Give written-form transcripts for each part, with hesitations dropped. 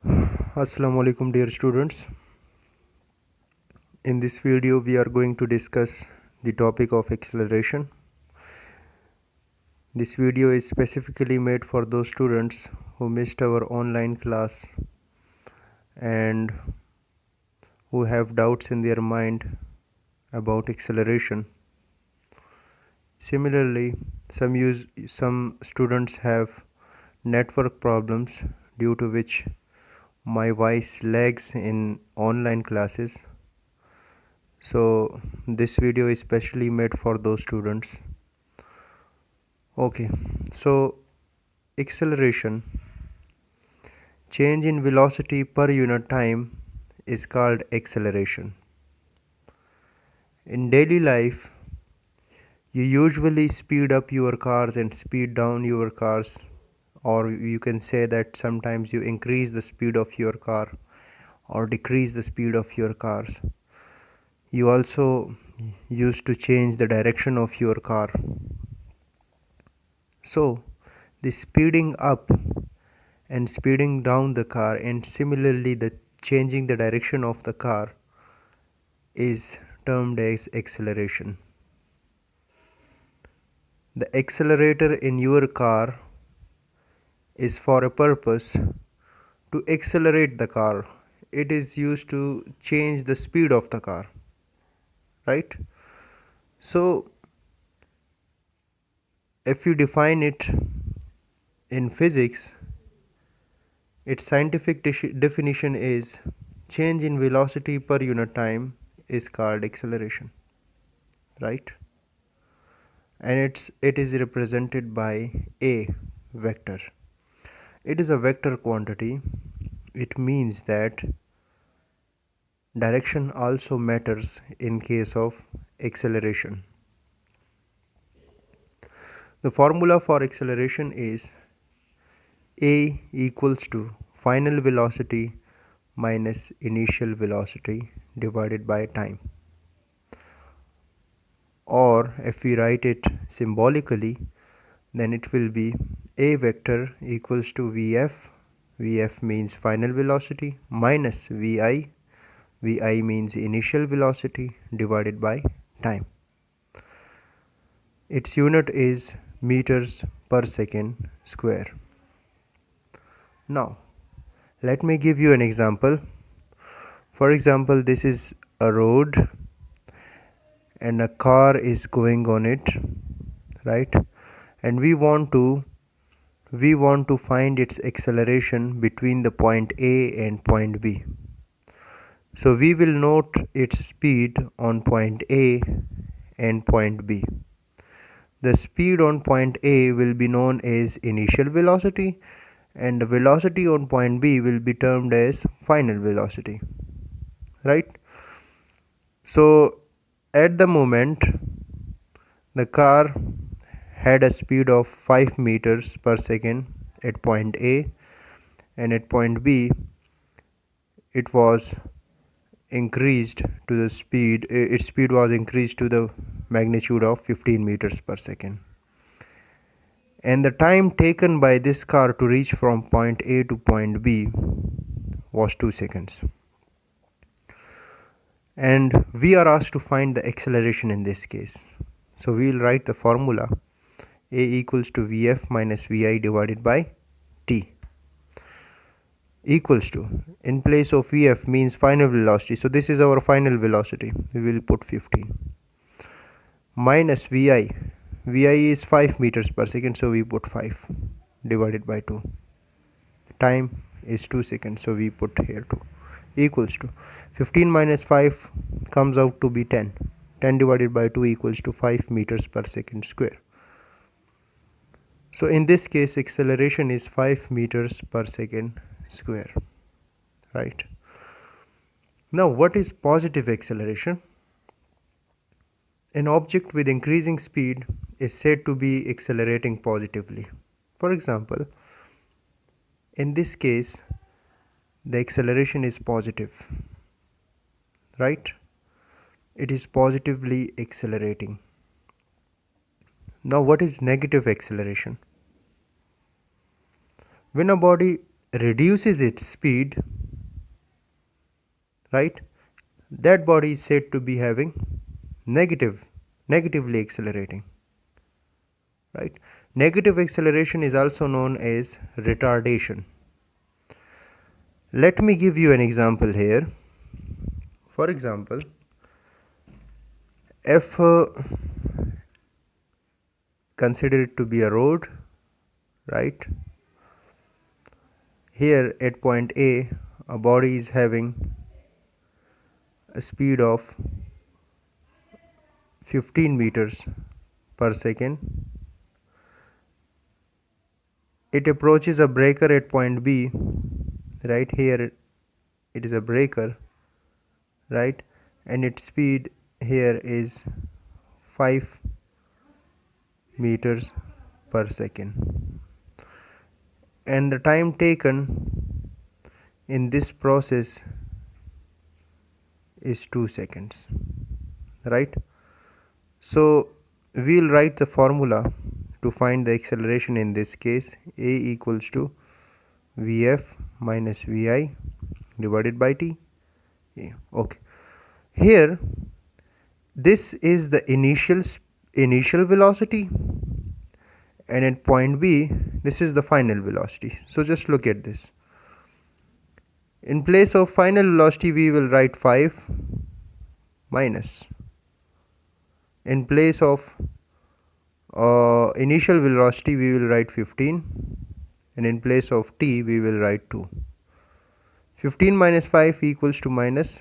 Assalamu alaikum dear students. In this video we are going to discuss the topic of acceleration. This video is specifically made for those students who missed our online class and who have doubts in their mind about acceleration. Similarly, some students have network problems due to which my voice lags in online classes. So this video is specially made for those students. Okay, so acceleration, change in velocity per unit time, is called acceleration. In daily life, you usually speed up your cars and speed down your cars, or you can say that sometimes you increase the speed of your car or decrease the speed of your cars. You also used to change the direction of your car. So the speeding up and speeding down the car, and similarly the changing the direction of the car, is termed as acceleration. The accelerator in your car is for a purpose to accelerate the car. It is used to change the speed of the car, right? So if you define it in physics, its scientific definition is change in velocity per unit time is called acceleration, right? And it is represented by a vector. It is a vector quantity. It means that direction also matters in case of acceleration. The formula for acceleration is a equals to final velocity minus initial velocity divided by time. Or if we write it symbolically, then it will be a vector equals to Vf. Vf means final velocity minus Vi. Vi means initial velocity divided by time. Its unit is meters per second square. Now, let me give you an example. For example, this is a road and a car is going on it, right? And we want to find its acceleration between the point A and point B. So we will note its speed on point A and point B. The speed on point A will be known as initial velocity, and the velocity on point B will be termed as final velocity, right? So at the moment the car had a speed of 5 meters per second at point A, and at point B it was increased to the speed its speed was increased to the magnitude of 15 meters per second, and the time taken by this car to reach from point A to point B was 2 seconds. And we are asked to find the acceleration in this case. So we will write the formula A equals to Vf minus Vi divided by T, equals to, in place of Vf means final velocity, so this is our final velocity, we will put 15, minus Vi. Vi is 5 meters per second, so we put 5 divided by 2. Time is 2 seconds, so we put here 2, equals to 15 minus 5 comes out to be 10. 10 divided by 2 equals to 5 meters per second square. So in this case acceleration is 5 meters per second square, right? Now what is positive acceleration? An object with increasing speed is said to be accelerating positively. For example, in this case the acceleration is positive, right? It is positively accelerating. Now what is negative acceleration? When a body reduces its speed, right, that body is said to be having negatively accelerating, right. Negative acceleration is also known as retardation. Let me give you an example here. For example, if consider it to be a road, right, here at point A a body is having a speed of 15 meters per second. It approaches a breaker at point B, right, here it is a breaker, right, and its speed here is 5 meters per second, and the time taken in this process is 2 seconds, right. So we'll write the formula to find the acceleration. In this case, A equals to Vf minus Vi divided by T. Okay, here this is the initial velocity, and at point B this is the final velocity. So just look at this. In place of final velocity we will write 5 minus, in place of initial velocity we will write 15, and in place of T we will write 2. 15 minus 5 equals to minus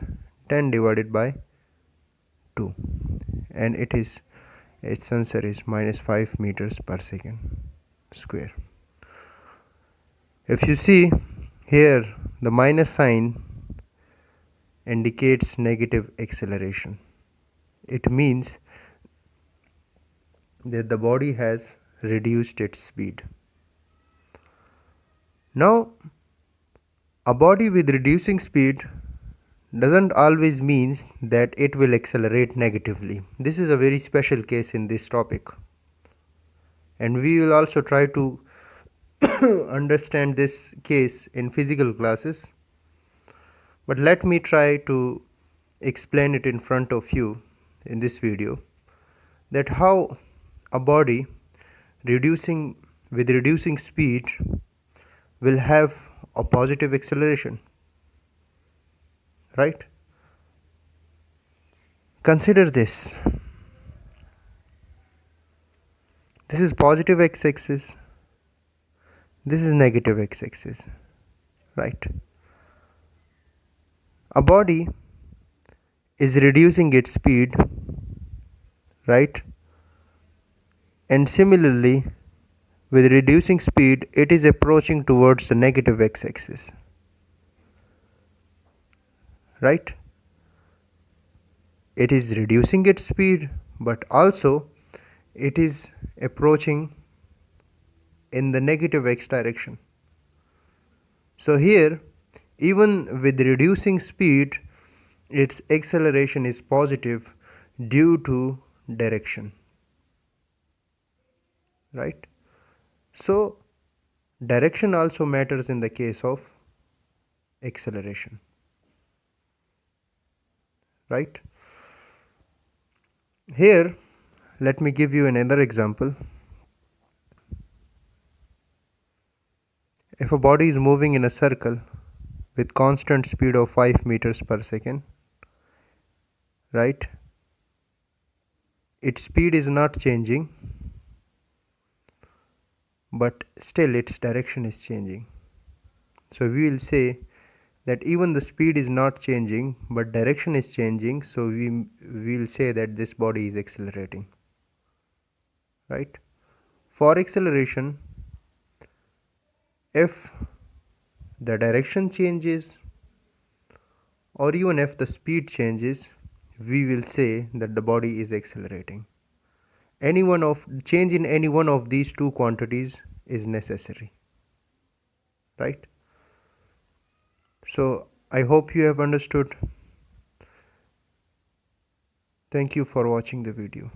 10 divided by 2, and its answer is minus 5 meters per second square. If you see here, the minus sign indicates negative acceleration. It means that the body has reduced its speed. Now, a body with reducing speed doesn't always mean that it will accelerate negatively. This is a very special case in this topic, and we will also try to understand this case in physical classes, but let me try to explain it in front of you in this video, that how a body with reducing speed will have a positive acceleration, right. Consider this. This is positive x-axis, this is negative x-axis, right. A body is reducing its speed, right, and similarly with reducing speed it is approaching towards the negative x-axis, right. It is reducing its speed, but also it is approaching in the negative x direction. So here, even with reducing speed, its acceleration is positive due to direction, right. So direction also matters in the case of acceleration, right. Here let me give you another example. If a body is moving in a circle with constant speed of 5 meters per second, right, its speed is not changing, but still its direction is changing. So we will say that even the speed is not changing but direction is changing, so we will say that this body is accelerating, right. For acceleration, if the direction changes or even if the speed changes, we will say that the body is accelerating. Change in any one of these two quantities is necessary, right. So I hope you have understood. Thank you for watching the video.